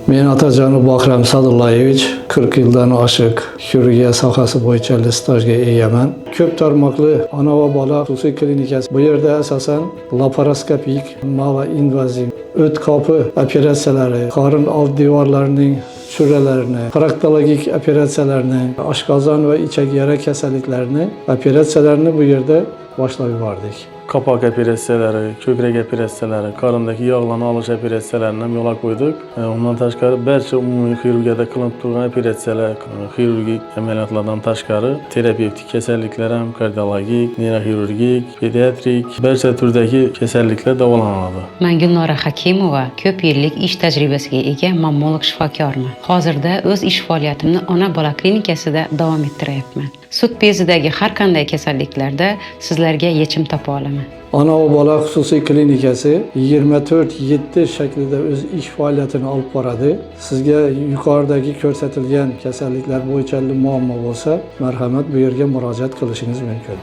Men Atajonov Bahram Sadullayevich 40 yildan oshiq xirurgiya sohasi bo'yicha stajga egaman. Ko'p tarmoqli ona va bola xususiy klinikasi. Bu yerda asosan laparoskopik, maloinvaziv, o't kopi operatsiyalari, qorin old devorlarining tushiralarini, proktologik operatsiyalarni, oshqozon va ichak yara kasalliklarini operatsiyalarini bu yerda boshlab yubordik. Kapak operatsiyaları, ko'krak operatsiyalari, qorindagi yog'larni olish operatsiyalarini ham yo'lga qo'ydik. Undan tashqari barcha umumiy xirurgiyada qilinib turgan operatsiyalar, xirurgik amaliyotlardan tashqari terapevtik kasalliklar ham, kardiologik, neyroxirurgik, pediatrik barcha turdagi kasalliklar davolanadi. Men Gulnora Hakimova ko'p yillik ish tajribasiga ega mammolog shifokorman. Hozirda o'z ish faoliyatimni ona-bola klinikasida davom ettiryapman. Sut bezidagi har qanday kasalliklarda sizlarga yechim topa olaman. Ona va bola xususiy klinikasi 24/7 shaklida o'z ish faoliyatini olib boradi. Sizga yuqoridagi ko'rsatilgan kasalliklar bo'yicha muammo bo'lsa, marhamat bu yerga murojaat qilishingiz mumkin.